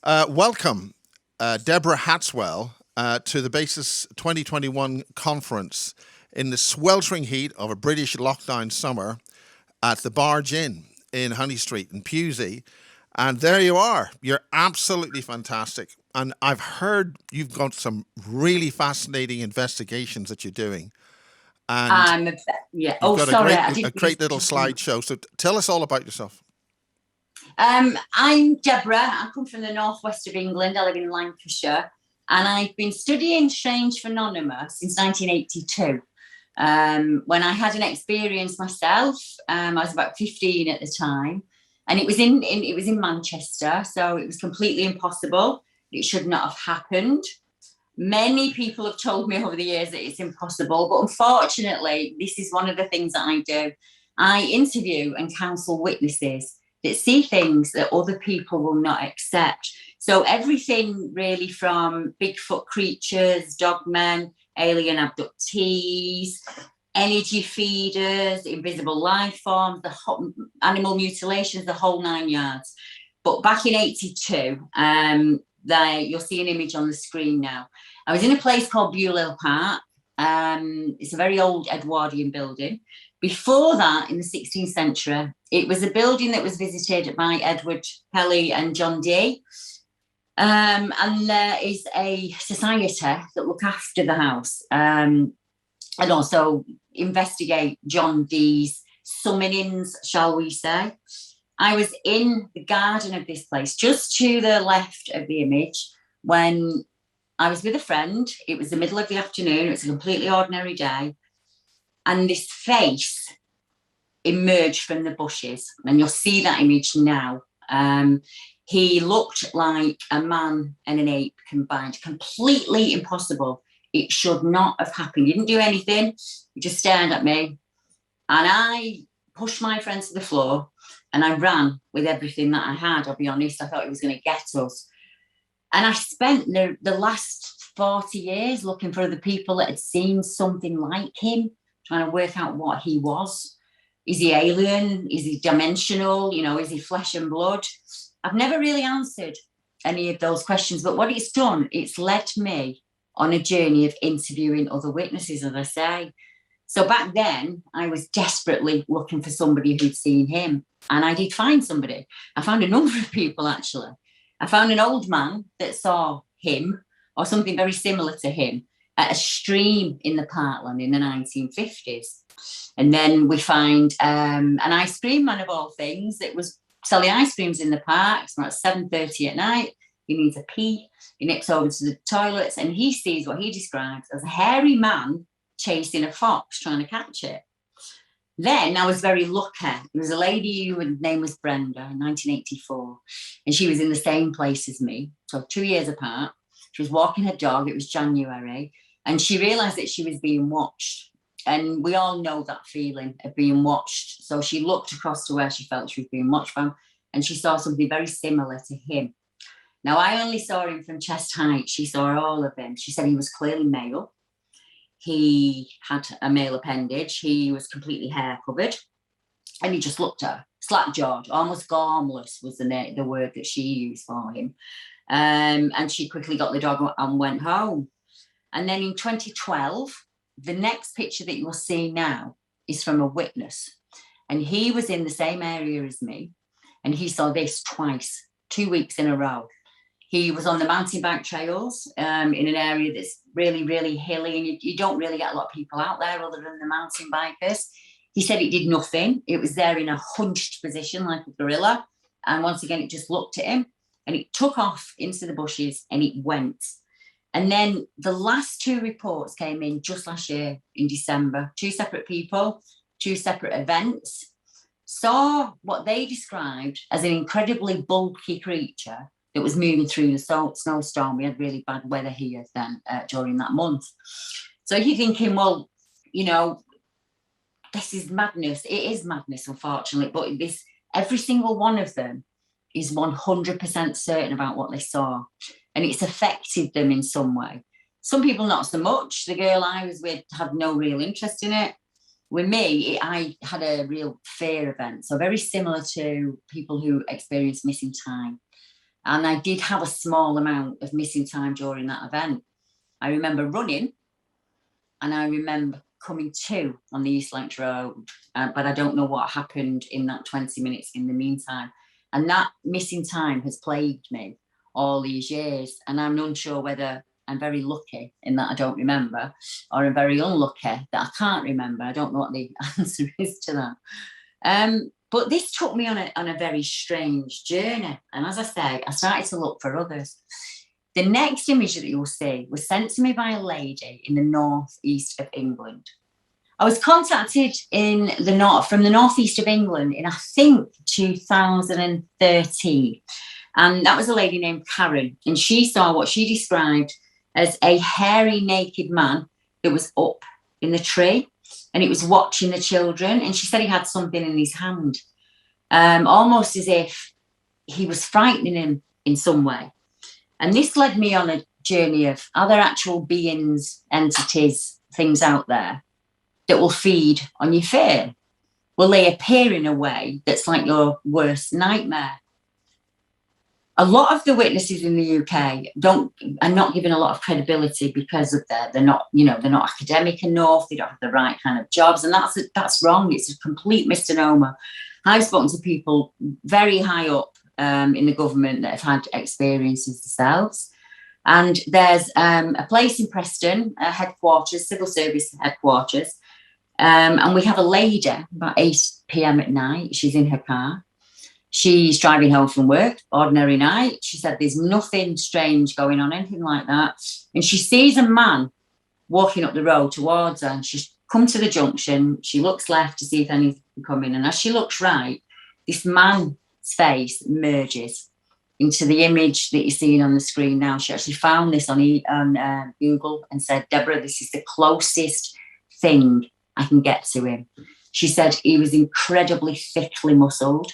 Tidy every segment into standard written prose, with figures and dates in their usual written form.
Welcome, Deborah Hatswell, to the BASES 2021 conference in the sweltering heat of a British lockdown summer at the Barge Inn in Honeystreet in Pewsey. And there you are. You're absolutely fantastic. And I've heard you've got some really fascinating investigations that you're doing. And Yeah. you've Oh, got sorry, I a didn't mean great little to jump. slideshow. So tell us all about yourself. I'm Deborah. I come from the northwest of England. I live in Lancashire, and I've been studying strange phenomena since 1982. When I had an experience myself, I was about 15 at the time, and it was in Manchester, so it was completely impossible. It should not have happened. Many people have told me over the years that it's impossible, but unfortunately, this is one of the things that I do. I interview and counsel witnesses that see things that other people will not accept. So everything really from Bigfoot creatures, dogmen, alien abductees, energy feeders, invisible life forms, animal mutilations, the whole 9 yards. But back in 82, you'll see an image on the screen now. I was in a place called Bewley Park. It's a very old Edwardian building. Before that, in the 16th century, it was a building that was visited by Edward Kelly and John Dee. And there is a society that look after the house and also investigate John Dee's summonings, shall we say. I was in the garden of this place, just to the left of the image, when I was with a friend. It was the middle of the afternoon. It was a completely ordinary day. And this face emerged from the bushes. And you'll see that image now. He looked like a man and an ape combined. Completely impossible. It should not have happened. He didn't do anything. He just stared at me. And I pushed my friend to the floor and I ran with everything that I had. I'll be honest, I thought it was going to get us. And I spent the last 40 years looking for other people that had seen something like him, trying to work out what he was. Is he alien? Is he dimensional? Is he flesh and blood? I've never really answered any of those questions, but what it's done, it's led me on a journey of interviewing other witnesses, as I say. So back then, I was desperately looking for somebody who'd seen him. And I did find somebody. I found a number of people, actually. I found an old man that saw him or something very similar to him at a stream in the parkland in the 1950s. And then we find an ice cream man of all things that was selling ice creams in the parks at 7:30 at night. He needs a pee. He nips over to the toilets and he sees what he describes as a hairy man chasing a fox, trying to catch it. Then I was very lucky. There was a lady whose name was Brenda in 1984, and she was in the same place as me, so 2 years apart. She was walking her dog. It was January, and she realised that she was being watched. And we all know that feeling of being watched. So she looked across to where she felt she was being watched from, and she saw something very similar to him. Now, I only saw him from chest height. She saw all of him. She said he was clearly male. He had a male appendage. He was completely hair covered. And he just looked at her, slack-jawed, almost gormless was the word that she used for him. And she quickly got the dog and went home. And then in 2012, the next picture that you will see now is from a witness. And he was in the same area as me. And he saw this twice, 2 weeks in a row. He was on the mountain bike trails in an area that's really, really hilly, and you don't really get a lot of people out there other than the mountain bikers. He said it did nothing. It was there in a hunched position like a gorilla. And once again, it just looked at him and it took off into the bushes and it went. And then the last two reports came in just last year in December. Two separate people, two separate events, saw what they described as an incredibly bulky creature that was moving through the snowstorm. We had really bad weather here then during that month. So you're thinking, well, this is madness. It is madness, unfortunately. But every single one of them is 100% certain about what they saw. And it's affected them in some way. Some people not so much. The girl I was with had no real interest in it. With me, I had a real fear event. So very similar to people who experience missing time. And I did have a small amount of missing time during that event. I remember running, and I remember coming to on the East Lancs Road, but I don't know what happened in that 20 minutes in the meantime. And that missing time has plagued me all these years. And I'm unsure whether I'm very lucky in that I don't remember, or I'm very unlucky that I can't remember. I don't know what the answer is to that. But this took me on a very strange journey. And as I said, I started to look for others. The next image that you'll see was sent to me by a lady in the northeast of England. I was contacted from the northeast of England in, I think, 2013. And that was a lady named Karen. And she saw what she described as a hairy, naked man that was up in the tree, and it was watching the children. And she said he had something in his hand, almost as if he was frightening him in some way. And this led me on a journey of, are there actual beings, entities, things out there that will feed on your fear? Will they appear in a way that's like your worst nightmare? A lot of the witnesses in the UK are not given a lot of credibility because of they're not academic enough, they don't have the right kind of jobs, and that's wrong. It's a complete misnomer. I've spoken to people very high up in the government that have had experiences themselves. And there's a place in Preston, headquarters, civil service headquarters, and we have a lady about 8 p.m. at night. She's in her car. She's driving home from work, ordinary night. She said there's nothing strange going on, anything like that. And she sees a man walking up the road towards her, and she's come to the junction. She looks left to see if anything coming. And as she looks right, this man's face merges into the image that you're seeing on the screen now. She actually found this on Google and said, Deborah, this is the closest thing I can get to him. She said he was incredibly thickly muscled.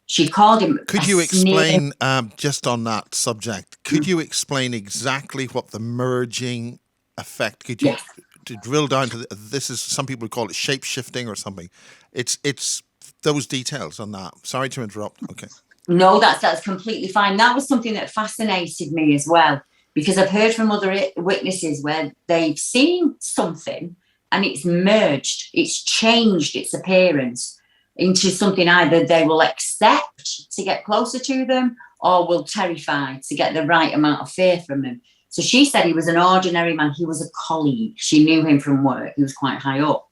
She called him. Could you explain, just on that subject, could you explain exactly what the merging effect, could you to drill down to this is, some people call it shape shifting or something. It's those details on that. Sorry to interrupt. Okay. No, that's completely fine. That was something that fascinated me as well, because I've heard from other witnesses where they've seen something and it's merged, it's changed its appearance into something either they will accept to get closer to them or will terrify to get the right amount of fear from them. So she said he was an ordinary man. He was a colleague. She knew him from work. He was quite high up.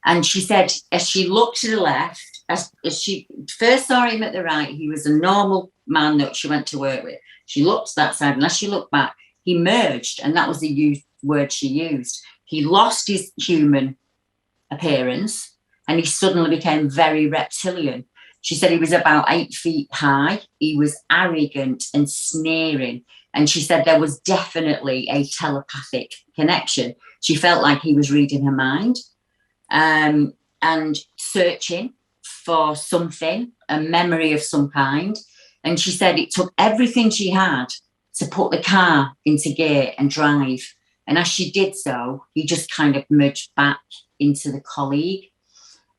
And she said, as she looked to the left, as she first saw him at the right, he was a normal man that she went to work with. She looked to that side, and as she looked back, he merged, and that was the word she used. He lost his human appearance, and he suddenly became very reptilian. She said he was about 8 feet high. He was arrogant and sneering. And she said there was definitely a telepathic connection. She felt like he was reading her mind and searching for something, a memory of some kind. And she said it took everything she had to put the car into gear and drive. And as she did so, he just kind of merged back into the colleague.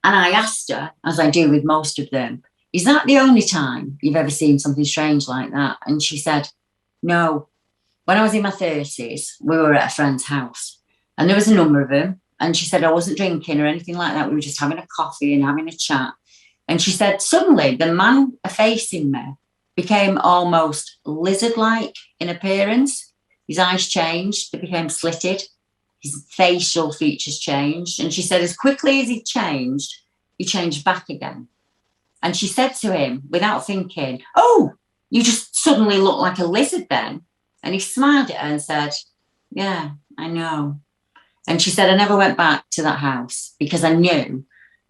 And I asked her, as I do with most of them, is that the only time you've ever seen something strange like that? And she said, no. When I was in my 30s, we were at a friend's house and there was a number of them. And she said, I wasn't drinking or anything like that. We were just having a coffee and having a chat. And she said, suddenly the man facing me became almost lizard-like in appearance. His eyes changed, they became slitted. His facial features changed. And she said, as quickly as he changed back again. And she said to him, without thinking, oh, you just suddenly look like a lizard then. And he smiled at her and said, yeah, I know. And she said, I never went back to that house because I knew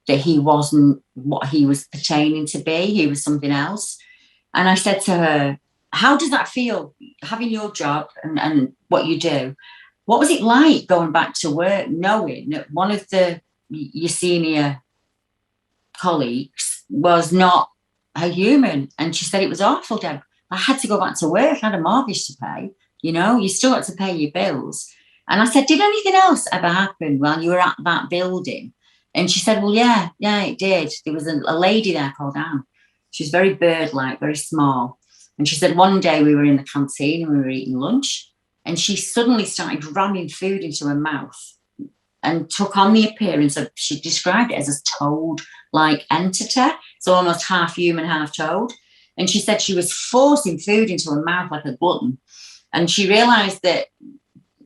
that he wasn't what he was pertaining to be. He was something else. And I said to her, how does that feel, having your job and what you do? What was it like going back to work, knowing that one of your senior colleagues was not a human? And she said, it was awful, Deb. I had to go back to work. I had a mortgage to pay. You still had to pay your bills. And I said, did anything else ever happen while you were at that building? And she said, well, yeah, it did. There was a lady there called Anne. She was very bird-like, very small. And she said one day we were in the canteen and we were eating lunch, and she suddenly started ramming food into her mouth and took on the appearance of, she described it as a toad-like entity, so almost half human, half toad. And she said she was forcing food into her mouth like a glutton. And she realised that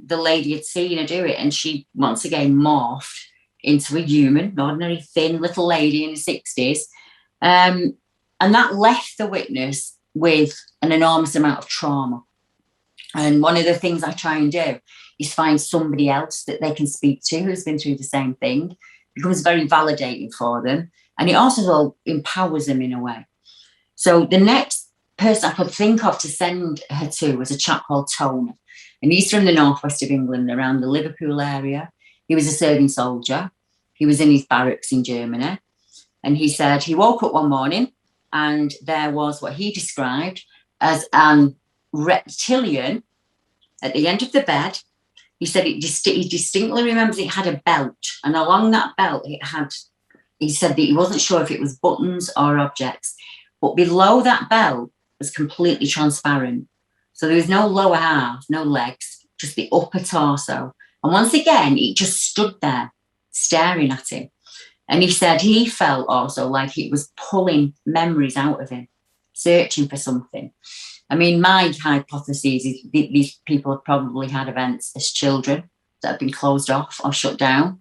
the lady had seen her do it, and she once again morphed into a human, an ordinary thin little lady in her 60s. And that left the witness with an enormous amount of trauma. And one of the things I try and do is find somebody else that they can speak to who's been through the same thing. It becomes very validating for them. And it also empowers them in a way. So the next person I could think of to send her to was a chap called Tony. And he's from the northwest of England, around the Liverpool area. He was a serving soldier. He was in his barracks in Germany. And he said he woke up one morning and there was what he described as an reptilian at the end of the bed. He said he distinctly remembers it had a belt, and along that belt it had, he said that he wasn't sure if it was buttons or objects, but below that belt was completely transparent. So there was no lower half, no legs, just the upper torso. And once again, it just stood there staring at him. And he said he felt also like it was pulling memories out of him, searching for something. I mean, my hypothesis is these people have probably had events as children that have been closed off or shut down.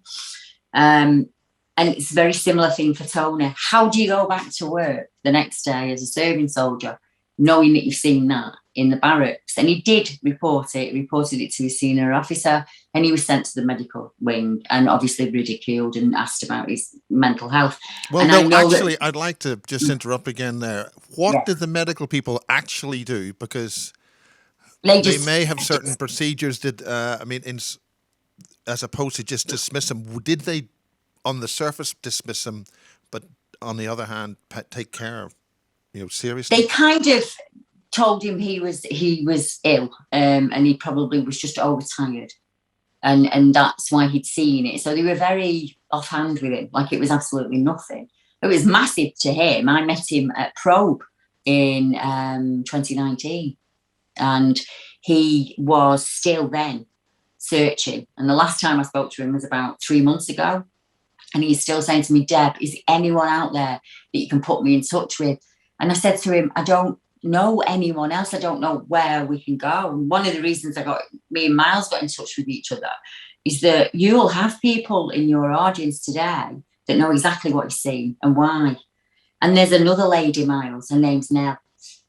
And it's a very similar thing for Tony. How do you go back to work the next day as a serving soldier, knowing that you've seen that in the barracks? And he did report it. He reported it to his senior officer, and he was sent to the medical wing and obviously ridiculed and asked about his mental health. Well, and no, actually, I'd like to just interrupt again there. What did the medical people actually do? Because they may have certain procedures that, as opposed to just dismiss them, did they, on the surface, dismiss them, but on the other hand, take care of, seriously? They kind of told him he was ill, and he probably was just overtired, and that's why he'd seen it. So they were very offhand with him, like it was absolutely nothing. It was massive to him. I met him at Probe in 2019, and he was still then searching. And the last time I spoke to him was about 3 months ago, and he's still saying to me, "Deb, is there anyone out there that you can put me in touch with?" And I said to him, "I don't know anyone else. I don't know where we can go." And one of the reasons me and Miles got in touch with each other is that you'll have people in your audience today that know exactly what you're seeing and why. And there's another lady, Miles, her name's Nell.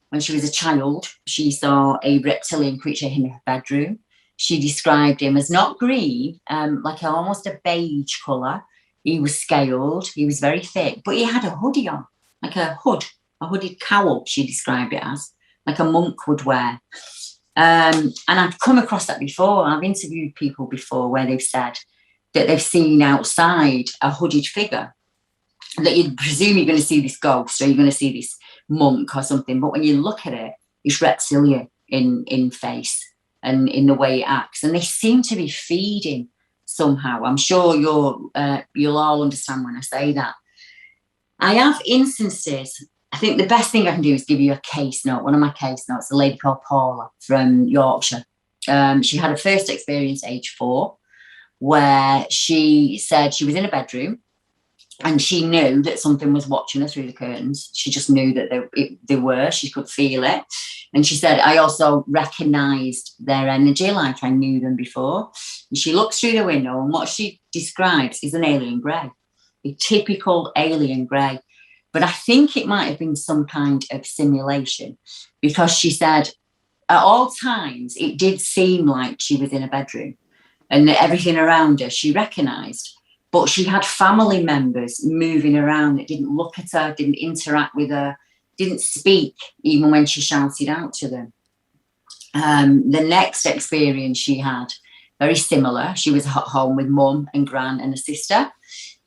When she was a child, she saw a reptilian creature in her bedroom. She described him as not green, like almost a beige colour. He was scaled, he was very thick, but he had a hoodie on, like a hooded cowl, she described it as, like a monk would wear. And I've come across that before. I've interviewed people before where they've said that they've seen outside a hooded figure, that you presume you're going to see this ghost or you're going to see this monk or something. But when you look at it, it's reptilian in face and in the way it acts. And they seem to be feeding somehow. I'm sure you'll all understand when I say that. I have instances. I think the best thing I can do is give you a case note. One of my case notes, a lady called Paula from Yorkshire. She had her first experience age 4, where she said she was in a bedroom and she knew that something was watching her through the curtains. She just knew that they were. She could feel it. And she said, I also recognised their energy like I knew them before. And she looks through the window, and what she describes is an alien grey, a typical alien grey. But I think it might have been some kind of simulation, because she said at all times it did seem like she was in a bedroom and that everything around her she recognised. But she had family members moving around that didn't look at her, didn't interact with her, didn't speak even when she shouted out to them. The next experience she had, very similar. She was at home with mum and gran and a sister.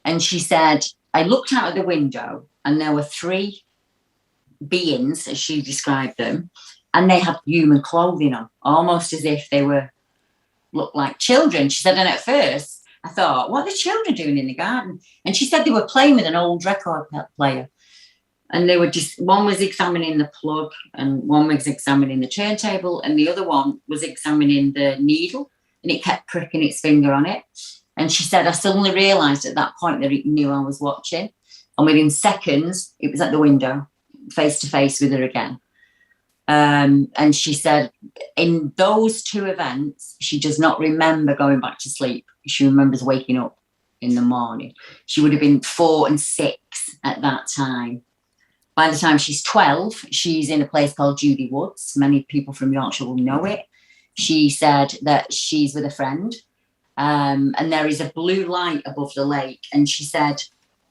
And she said, I looked out of the window and there were 3 beings, as she described them, and they had human clothing on, almost as if they looked like children. She said, and at first I thought, what are the children doing in the garden? And she said they were playing with an old record player. And they were just, one was examining the plug and one was examining the turntable and the other one was examining the needle, and it kept pricking its finger on it. And she said, I suddenly realised at that point that it knew I was watching. And within seconds, it was at the window, face to face with her again. And she said, in those two events, she does not remember going back to sleep. She remembers waking up in the morning. She would have been 4 and 6 at that time. By the time she's 12, she's in a place called Judy Woods. Many people from Yorkshire will know it. She said that she's with a friend, and there is a blue light above the lake. And she said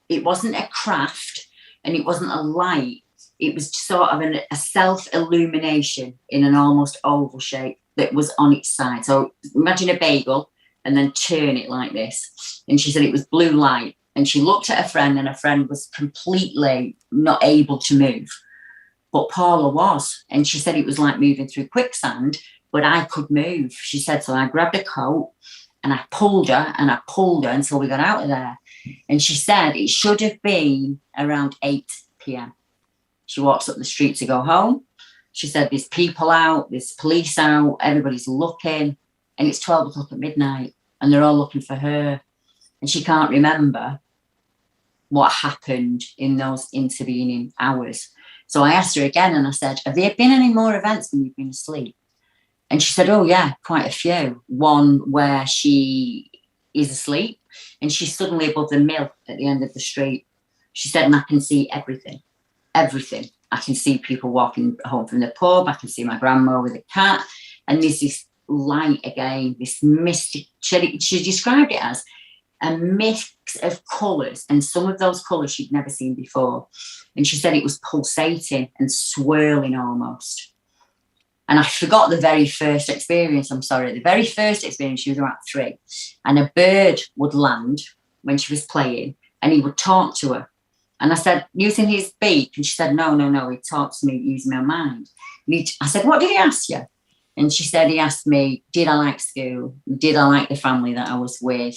it wasn't a craft and it wasn't a light. It was sort of a self-illumination in an almost oval shape that was on its side. So imagine a bagel and then turn it like this. And she said it was blue light. And she looked at her friend and her friend was completely not able to move. But Paula was. And she said it was like moving through quicksand, but I could move. She said, so I grabbed a coat and I pulled her until we got out of there. And she said it should have been around 8 p.m. She walks up the street to go home. She said there's people out, there's police out, everybody's looking, and it's 12 o'clock at midnight and they're all looking for her. And she can't remember what happened in those intervening hours. So I asked her again and I said, have there been any more events when you've been asleep? And she said, oh yeah, quite a few. One where she is asleep and she's suddenly above the mill at the end of the street. She said, and I can see everything. I can see people walking home from the pub. I can see my grandma with a cat. And there's this light again, this mystic. She described it as a mix of colours, and some of those colours she'd never seen before. And she said it was pulsating and swirling almost. And I forgot the very first experience. I'm sorry. The very first experience, she was about 3. And a bird would land when she was playing and he would talk to her. And I said, using his beak? And she said, no. He talked to me using my mind. I said, what did he ask you? And she said, he asked me, did I like school? Did I like the family that I was with?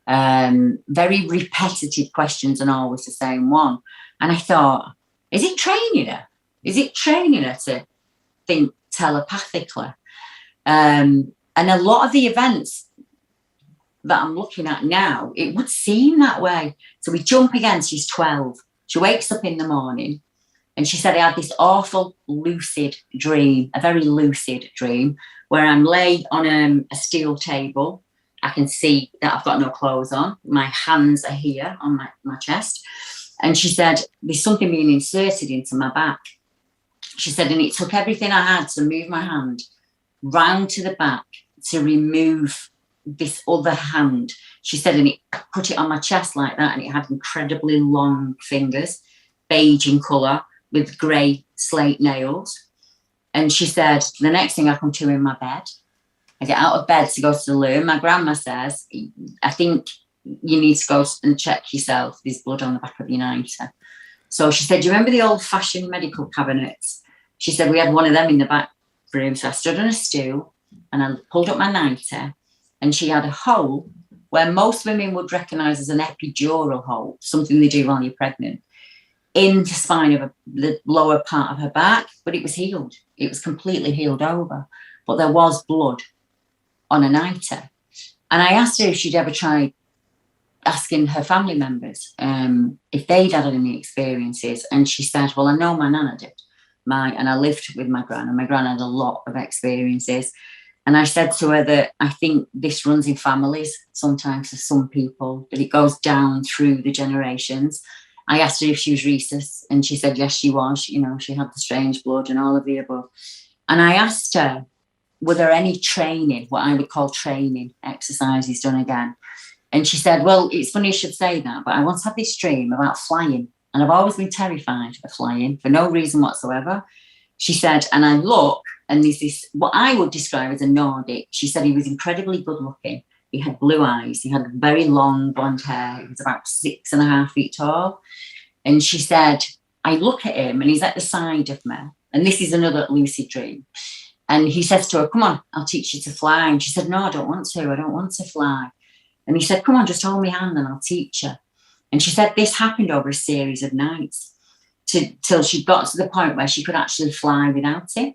Very repetitive questions and always the same one. And I thought, is it training her? Is it training her to think telepathically? And a lot of the events that I'm looking at now, it would seem that way. So we jump again, she's 12. She wakes up in the morning and she said, I had this awful lucid dream, a very lucid dream, where I'm laid on a steel table. I can see that I've got no clothes on. My hands are here on my chest. And she said, there's something being inserted into my back. She said, and it took everything I had to move my hand round to the back to remove this other hand. She said, and it put it on my chest like that, and it had incredibly long fingers, beige in colour, with grey slate nails. And she said, the next thing I come to in my bed, I get out of bed to go to the loo. My grandma says, I think you need to go and check yourself. There's blood on the back of your nightie. So she said, do you remember the old-fashioned medical cabinets? She said, we had one of them in the back room. So I stood on a stool and I pulled up my nightie, and she had a hole where most women would recognise as an epidural hole, something they do while you're pregnant, in the spine of the lower part of her back, but it was healed. It was completely healed over. But there was blood on a nightie. And I asked her if she'd ever tried asking her family members if they'd had any experiences. And she said, well, I know my nana did. And I lived with my gran, and my gran had a lot of experiences. And I said to her that I think this runs in families sometimes for some people, that it goes down through the generations. I asked her if she was rhesus, and she said, yes, she was. You know, she had the strange blood and all of the above. And I asked her, were there any training, what I would call training exercises done again? And she said, well, it's funny you should say that, but I once had this dream about flying, and I've always been terrified of flying for no reason whatsoever. She said, and I look, and there's this, what I would describe as a Nordic. She said he was incredibly good looking. He had blue eyes. He had very long blonde hair. He was about 6.5 feet tall. And she said, I look at him and he's at the side of me. And this is another lucid dream. And he says to her, come on, I'll teach you to fly. And she said, no, I don't want to. I don't want to fly. And he said, come on, just hold my hand and I'll teach you. And she said this happened over a series of nights, till she got to the point where she could actually fly without it.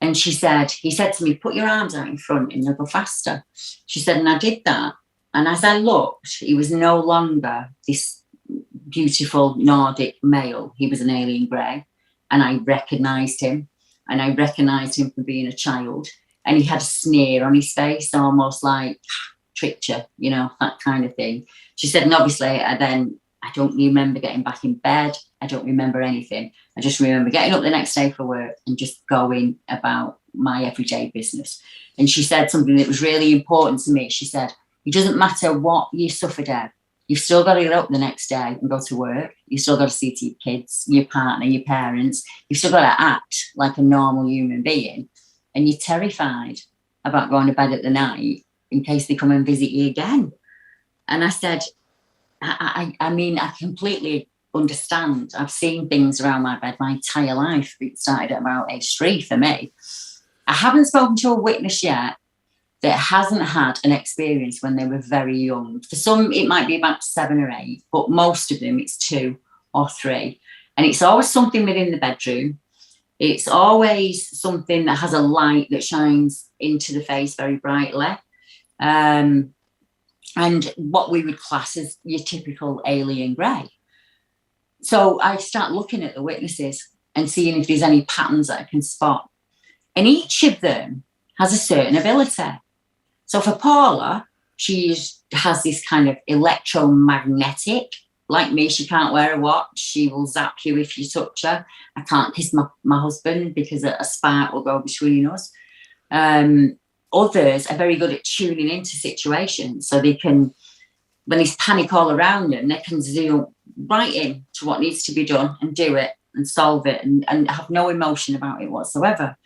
And he said to me, put your arms out in front and you'll go faster. She said, and I did that. And as I looked, he was no longer this beautiful Nordic male. He was an alien grey. And I recognised him. And I recognised him from being a child. And he had a sneer on his face, almost like tricked you, you know, that kind of thing. She said, and obviously I don't remember getting back in bed. I don't remember anything. I just remember getting up the next day for work and just going about my everyday business. And she said something that was really important to me. She said, it doesn't matter what you suffered at. You've still got to get up the next day and go to work. You've still got to see to your kids, your partner, your parents. You've still got to act like a normal human being. And you're terrified about going to bed at the night in case they come and visit you again. And I said, I mean, I completely understand. I've seen things around my bed my entire life. It started at about age 3 for me. I haven't spoken to a witness yet that hasn't had an experience when they were very young. For some, it might be about 7 or 8, but most of them, it's 2 or 3. And it's always something within the bedroom. It's always something that has a light that shines into the face very brightly. And what we would class as your typical alien grey. So I start looking at the witnesses and seeing if there's any patterns that I can spot. And each of them has a certain ability. So for Paula, she has this kind of electromagnetic, like me, she can't wear a watch. She will zap you if you touch her. I can't kiss my husband because a spark will go between us. Others are very good at tuning into situations. So they can, when there's panic all around them, they can zoom right in to what needs to be done and do it and solve it and have no emotion about it whatsoever.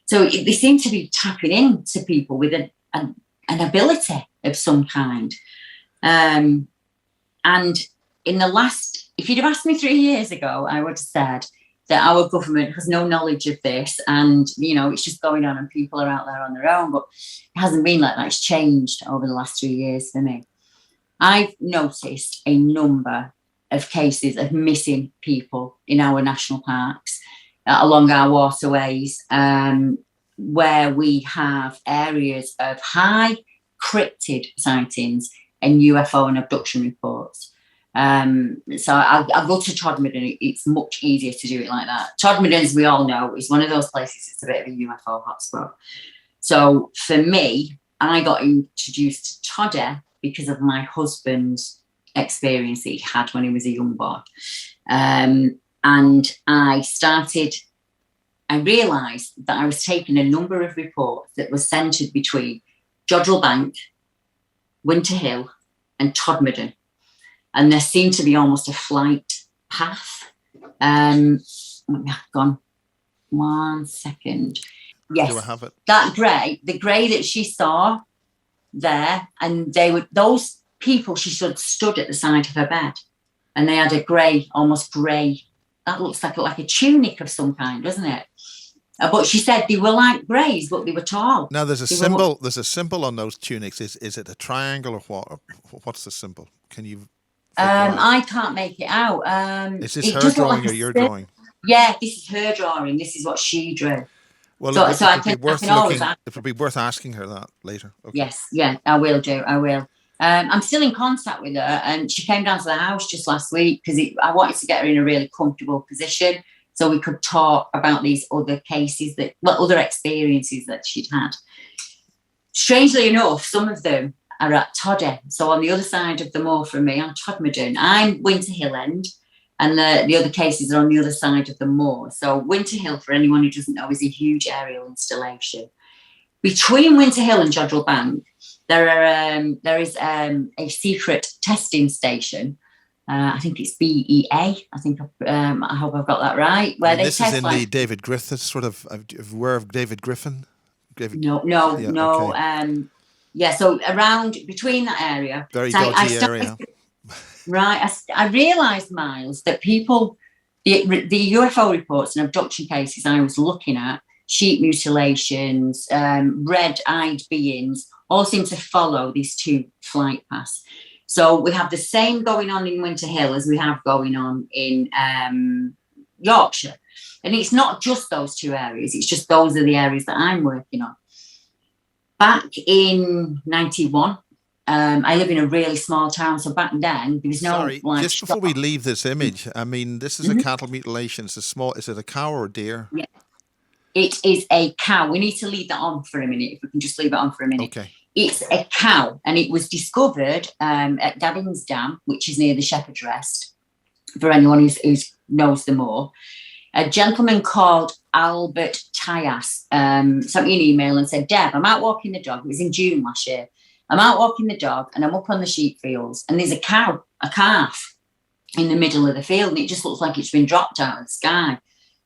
So they seem to be tapping into people with an ability of some kind. And in the last, if you'd have asked me 3 years ago, I would have said that our government has no knowledge of this and, you know, it's just going on and people are out there on their own. But it hasn't been like that. It's changed over the last 3 years for me. I've noticed a number of cases of missing people in our national parks, along our waterways, where we have areas of high cryptid sightings and UFO and abduction reports. So I'll go to Todmorden. It's much easier to do it like that. Todmorden, as we all know, is one of those places, it's a bit of a UFO hotspot. So for me, I got introduced to Toddy because of my husband's experience that he had when he was a young boy. And I realised that I was taking a number of reports that were centred between Jodrell Bank, Winter Hill and Todmorden. And there seemed to be almost a flight path. Gone. 1 second. Yes. Do I have it? That grey, the grey that she saw there, and they were those people she stood at the side of her bed, and they had a grey, almost grey. That looks like a tunic of some kind, doesn't it? But she said they were like greys, but they were tall. Now there's a symbol. There's a symbol on those tunics. Is it a triangle or what? What's the symbol? Can you? I can't make it out. Is this her drawing or your drawing? Yeah, this is her drawing. This is what she drew. Well, so it would be worth asking her that later. Okay. Yes, yeah, I will do. I will. I'm still in contact with her, and she came down to the house just last week because I wanted to get her in a really comfortable position so we could talk about these other cases other experiences that she'd had. Strangely enough, some of them are at Toddy. So on the other side of the moor from me, I'm Todmorden. I'm Winter Hill End, and the other cases are on the other side of the moor. So Winter Hill, for anyone who doesn't know, is a huge aerial installation. Between Winter Hill and Jodrell Bank, there is a secret testing station. I think it's BEA. I think I hope I've got that right. Where they this test is in the David Griffin sort of. Aware of David Griffin? No. Okay. Yeah, so around between that area, very dodgy area. Right. I realised, Miles, that people, the UFO reports and abduction cases I was looking at, sheep mutilations, red-eyed beings, all seem to follow these 2 flight paths. So we have the same going on in Winter Hill as we have going on in Yorkshire. And it's not just those two areas, it's just those are the areas that I'm working on. Back in 91, I live in a really small town, so back then there was no just before we leave this image, I mean, this is a cattle mutilation. It's a small. Is it a cow or a deer? Yeah, it is a cow. We need to leave that on for a minute. If we can just leave it on for a minute. Okay. It's a cow, and it was discovered at Gavin's Dam, which is near the Shepherd's Rest. For anyone who knows the moor, a gentleman called Albert Tyas sent me an email and said, Deb, I'm out walking the dog. It was in June last year. I'm out walking the dog and I'm up on the sheep fields and there's a calf in the middle of the field and it just looks like it's been dropped out of the sky.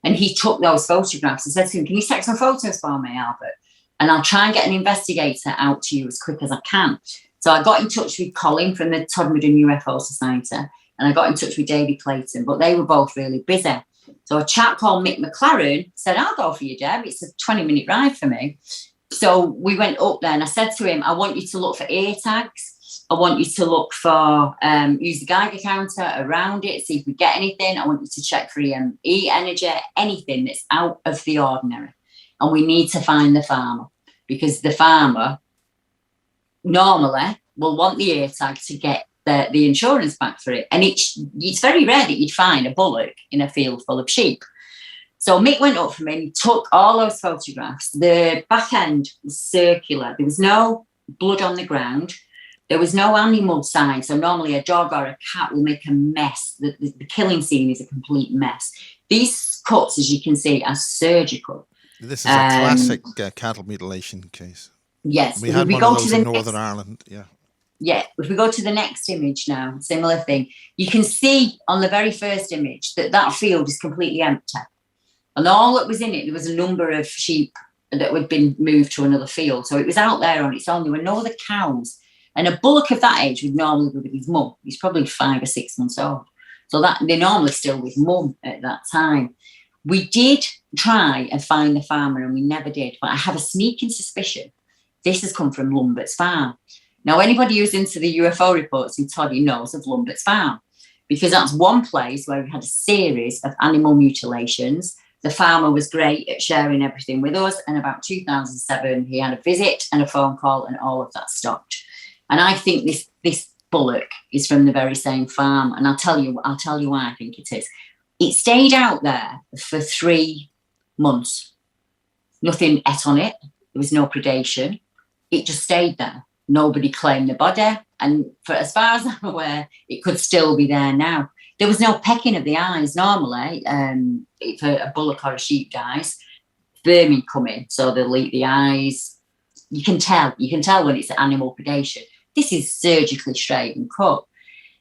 And he took those photographs and said to him, can you take some photos for me, Albert? And I'll try and get an investigator out to you as quick as I can. So I got in touch with Colin from the Todmorden UFO Society and I got in touch with David Clayton, but they were both really busy. So a chap called Mick McLaren said, I'll go for you, Deb. It's a 20-minute ride for me. So we went up there and I said to him, I want you to look for ear tags. I want you to look for, use the Geiger counter around it, see if we get anything. I want you to check for EME energy, anything that's out of the ordinary. And we need to find the farmer because the farmer normally will want the ear tag to get the insurance back for it. And it's very rare that you'd find a bullock in a field full of sheep. So Mick went up for me and he took all those photographs. The back end was circular. There was no blood on the ground. There was no animal sign. So normally a dog or a cat will make a mess. The killing scene is a complete mess. These cuts, as you can see, are surgical. This is a classic cattle mutilation case. Yes. We had one of those in Northern Ireland. Yeah. Yeah, if we go to the next image now, similar thing. You can see on the very first image that field is completely empty. And all that was in it, there was a number of sheep that had been moved to another field. So it was out there on its own. There were no other cows. And a bullock of that age would normally be with his mum. He's probably 5 or 6 months old. So that they're normally still with mum at that time. We did try and find the farmer and we never did. But I have a sneaking suspicion this has come from Lumbert's Farm. Now, anybody who's into the UFO reports in Toddy knows of Lumbert's Farm because that's one place where we had a series of animal mutilations. The farmer was great at sharing everything with us. And about 2007, he had a visit and a phone call and all of that stopped. And I think this bullock is from the very same farm. And I'll tell you why I think it is. It stayed out there for 3 months. Nothing ate on it. There was no predation. It just stayed there. Nobody claimed the body. And for as far as I'm aware, it could still be there now. There was no pecking of the eyes normally. If a bullock or a sheep dies, vermin come in, so they'll eat the eyes. You can tell when it's animal predation. This is surgically straight and cut.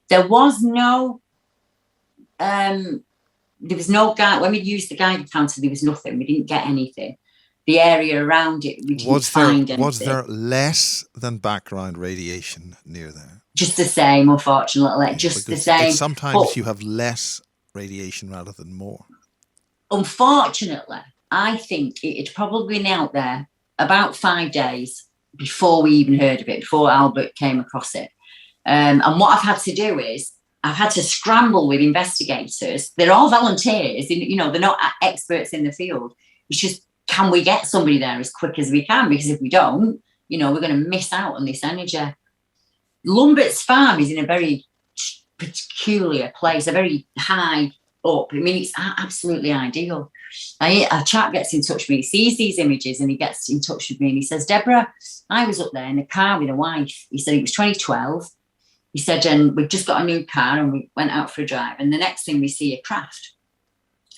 There was no guide. When we used the Geiger counter, there was nothing. We didn't get anything. The area around it, we didn't find anything. Was there less than background radiation near there? Just the same, unfortunately. Yeah, just the same. Sometimes you have less radiation rather than more. Unfortunately, I think it had probably been out there about 5 days before we even heard of it, before Albert came across it. And what I've had to do is I've had to scramble with investigators. They're all volunteers. They're not experts in the field. It's just, can we get somebody there as quick as we can? Because if we don't, we're going to miss out on this energy. Lumbert's Farm is in a very peculiar place, a very high up. I mean, it's absolutely ideal. A chap gets in touch with me, he sees these images and he gets in touch with me and he says, Deborah, I was up there in a car with a wife. He said it was 2012. He said, and we've just got a new car and we went out for a drive. And the next thing we see a craft,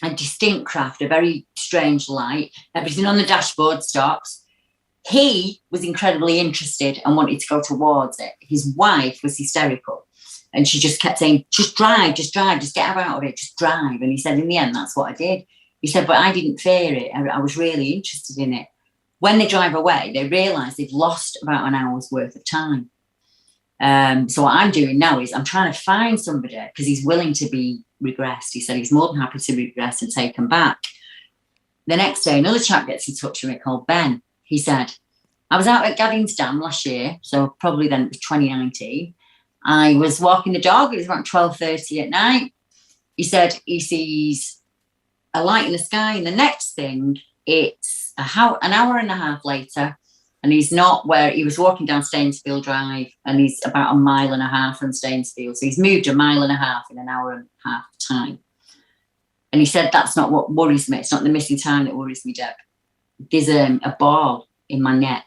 a distinct craft, a very strange light. Everything on the dashboard stops. He was incredibly interested and wanted to go towards it. His wife was hysterical. And she just kept saying, just drive, just get out of it, just drive. And he said, in the end, that's what I did. He said, but I didn't fear it. I was really interested in it. When they drive away, they realise they've lost about an hour's worth of time. So what I'm doing now is I'm trying to find somebody because he's willing to be regressed. He said he's more than happy to regress and take them back. The next day, another chap gets in touch with me called Ben. He said, I was out at Gavin's Dam last year, so probably then it was 2019. I was walking the dog. It was about 12:30 at night. He said he sees a light in the sky. And the next thing, it's an hour and a half later, and he's not where he was walking down Stainsfield Drive, and he's about a mile and a half from Stainsfield. So he's moved a mile and a half in an hour and a half time. And he said, that's not what worries me. It's not the missing time that worries me, Deb. There's a ball in my neck,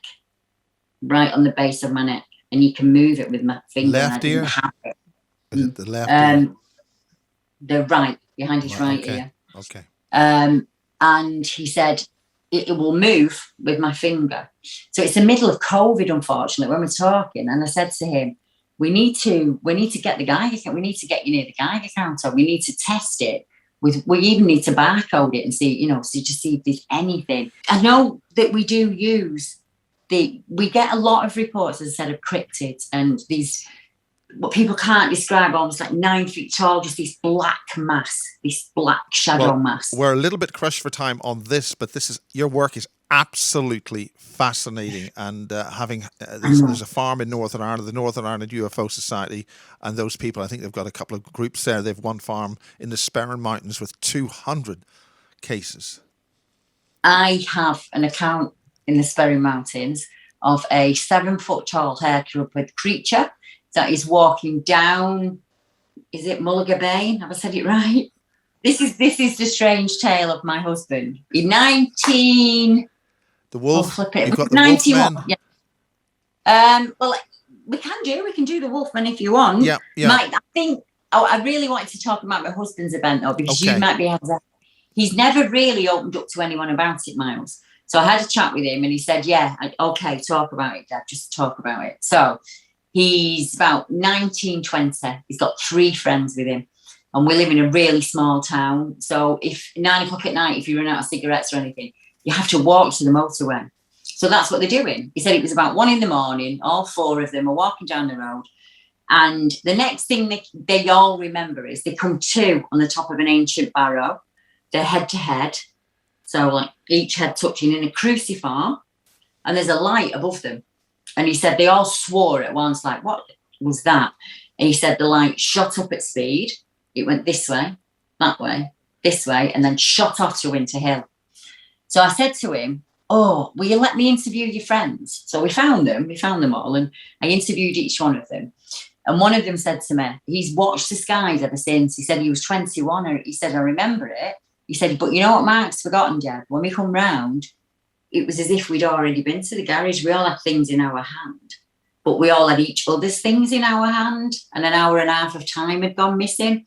right on the base of my neck, and you can move it with my finger. Left ear? Is it the left ear? The right, behind his right ear. Okay. And he said, it will move with my finger. So it's the middle of COVID, unfortunately, when we're talking. And I said to him, we need to get the Geiger count. We need to get you near the Geiger counter. We need to test it. We even need to barcode it and see, to see if there's anything. I know that we do use we get a lot of reports, as I said, of cryptids and these, what people can't describe, almost like 9 feet tall, just this black mass, this black shadow mass. We're a little bit crushed for time on this, but your work is absolutely fascinating. And there's a farm in Northern Ireland, the Northern Ireland UFO Society, and those people, I think they've got a couple of groups there. They've one farm in the Sperrin Mountains with 200 cases. I have an account in the Sperrin Mountains of a 7-foot tall hair-clipped creature that is walking down, is it Mulligar Have I said it right? This is the strange tale of my husband. In 19... The wolf? Flip it. You've got the 91, Wolfman? Yeah. Well, we can do the Wolfman if you want. Yeah. I really wanted to talk about my husband's event, though, because you might be able to... He's never really opened up to anyone about it, Miles. So I had a chat with him and he said, okay, talk about it, Dad, just talk about it. So he's about 19, 20. He's got 3 friends with him. And we live in a really small town. So if 9 o'clock at night, if you run out of cigarettes or anything, you have to walk to the motorway. So that's what they're doing. He said it was about 1 a.m. All 4 of them are walking down the road. And the next thing they all remember is they come to on the top of an ancient barrow. They're head to head. So like each head touching in a cruciform, and there's a light above them. And he said they all swore at once, like, what was that? And he said the light shot up at speed. It went this way, that way, this way, and then shot off to Winter Hill. So I said to him, will you let me interview your friends? So we found them all, and I interviewed each one of them. And one of them said to me, he's watched the skies ever since. He said he was 21. He said, I remember it. He said, but you know what Mark's forgotten, Dad? When we come round, it was as if we'd already been to the garage. We all had things in our hand, but we all had each other's things in our hand, and an hour and a half of time had gone missing.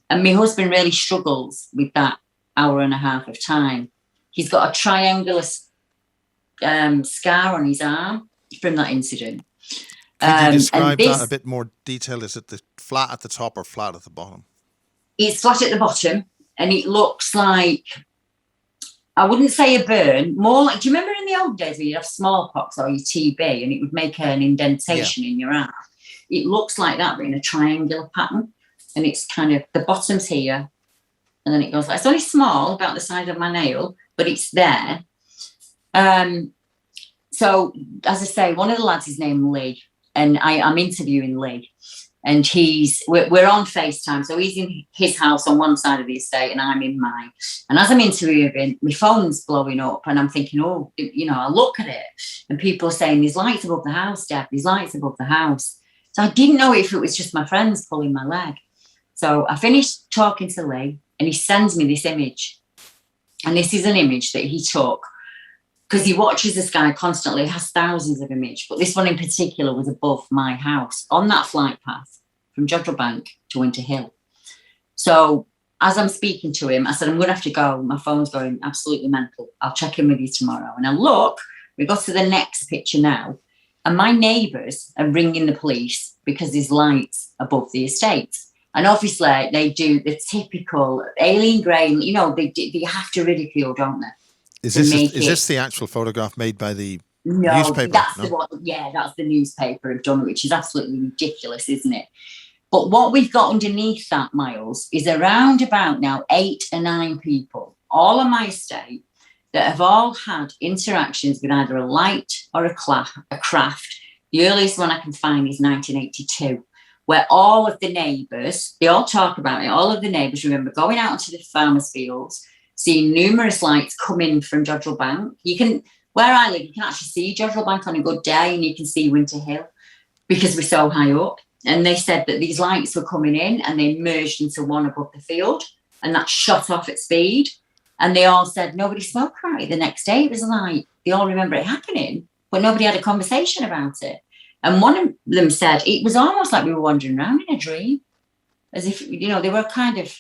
And my husband really struggles with that hour and a half of time. He's got a triangular scar on his arm from that incident. Could you describe that in a bit more detail? Is it the flat at the top or flat at the bottom? It's flat at the bottom. And it looks like, I wouldn't say a burn, more like, do you remember in the old days when you'd have smallpox or your TB and it would make an indentation in your arm? It looks like that, but in a triangular pattern. And it's kind of, the bottom's here, and then it goes like, it's only small, about the size of my nail, but it's there. So, as I say, one of the lads is named Lee, and I'm interviewing Lee. And we're on FaceTime. So he's in his house on one side of the estate and I'm in mine. And as I'm interviewing him, my phone's blowing up and I'm thinking, I look at it and people are saying, there's lights above the house, Deb, there's lights above the house. So I didn't know if it was just my friends pulling my leg. So I finished talking to Lee and he sends me this image. And this is an image that he took because he watches the sky constantly. He has thousands of images, but this one in particular was above my house on that flight path from Jodrell Bank to Winter Hill. So as I'm speaking to him, I said, I'm going to have to go. My phone's going absolutely mental. I'll check in with you tomorrow. And I look, we go to the next picture now, and my neighbours are ringing the police because there's lights above the estate. And obviously they do the typical alien grey, they have to ridicule, don't they? Is this the actual photograph made by the newspaper? That's the one. Yeah, that's the newspaper have done, which is absolutely ridiculous, isn't it? But what we've got underneath that, Miles, is around about now 8 or 9 people, all on my estate, that have all had interactions with either a light or a craft. The earliest one I can find is 1982, where all of the neighbours, they all talk about it, all of the neighbours remember going out into the farmers' fields, seen numerous lights come in from Jodrell Bank. Where I live, you can actually see Jodrell Bank on a good day, and you can see Winter Hill because we're so high up. And they said that these lights were coming in and they merged into one above the field, and that shot off at speed. And they all said nobody spoke about it the next day. It was like they all remember it happening, but nobody had a conversation about it. And one of them said it was almost like we were wandering around in a dream, as if, they were kind of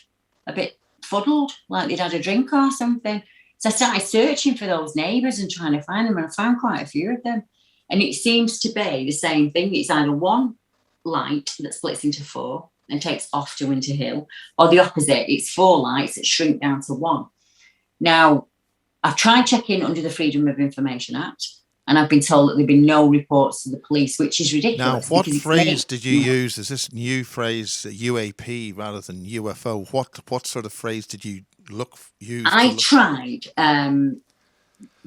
a bit fuddled, like they'd had a drink or something. So I started searching for those neighbours and trying to find them, and I found quite a few of them. And it seems to be the same thing. It's either one light that splits into 4 and takes off to Winter Hill, or the opposite. It's 4 lights that shrink down to 1. Now, I've tried checking under the Freedom of Information Act, and I've been told that there have been no reports to the police, which is ridiculous. Now, what phrase did you use? Is this new phrase UAP rather than UFO? What sort of phrase did you use? I tried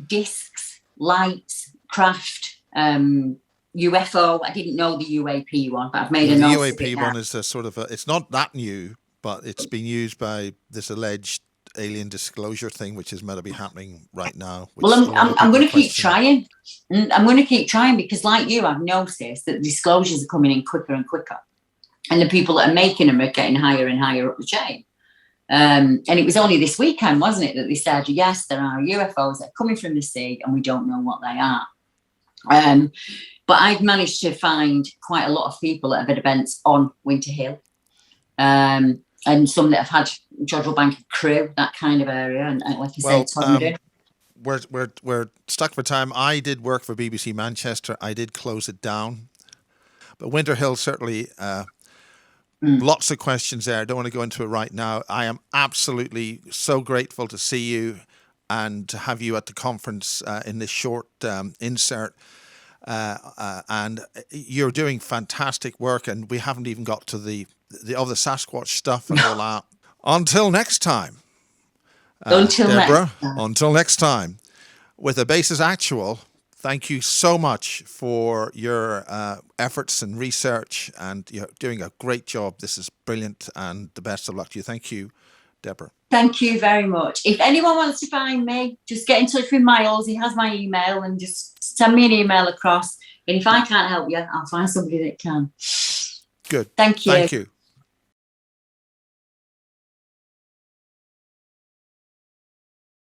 discs, lights, craft, UFO. I didn't know the UAP one, but I've made a note. The UAP one is a sort of it's not that new, but it's been used by this alleged alien disclosure thing, which is meant to be happening right now. Well, I'm going to keep trying. I'm going to keep trying because, like you, I've noticed that disclosures are coming in quicker and quicker, and the people that are making them are getting higher and higher up the chain. And it was only this weekend, wasn't it, that they said, yes, there are UFOs that are coming from the sea and we don't know what they are. But I've managed to find quite a lot of people that have had events on Winter Hill. And some that have had Jodrell Bank crew, that kind of area, and like you said, Tom, we're stuck for time. I did work for BBC Manchester. I did close it down, but Winter Hill certainly lots of questions there. I don't want to go into it right now. I am absolutely so grateful to see you and to have you at the conference in this short insert. And you're doing fantastic work, and we haven't even got to the other Sasquatch stuff and all that. Until next time, Deborah, until next time, with a Bases Actual, thank you so much for your efforts and research, and you're doing a great job. This is brilliant, and the best of luck to you. Thank you, Deborah. Thank you very much. If anyone wants to find me, just get in touch with Miles. He has my email, and just send me an email across. And if I can't help you, I'll find somebody that can. Good. Thank you. Thank you.